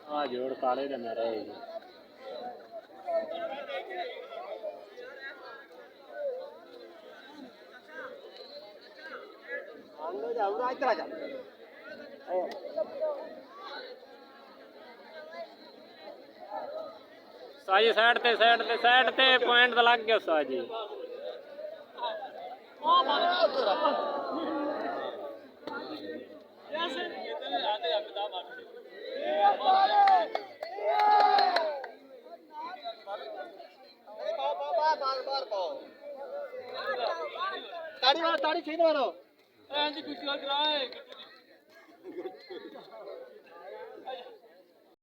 ਆ ਜੋੜ ਕਾਲੇ ਦੇ ਮੇਰੇ ਆਂਦੋ ਜਾ ਉਰਾ ਇੱਧਰ ਆ ਜਾ ਸਾਜੀ ਸਾਈਡ ਤੇ ਪੁਆਇੰਟ ਤਾਂ ਲੱਗ ਗਿਆ ਸਾਜੀ ताड़ी ताड़ी छीन मारो कुछ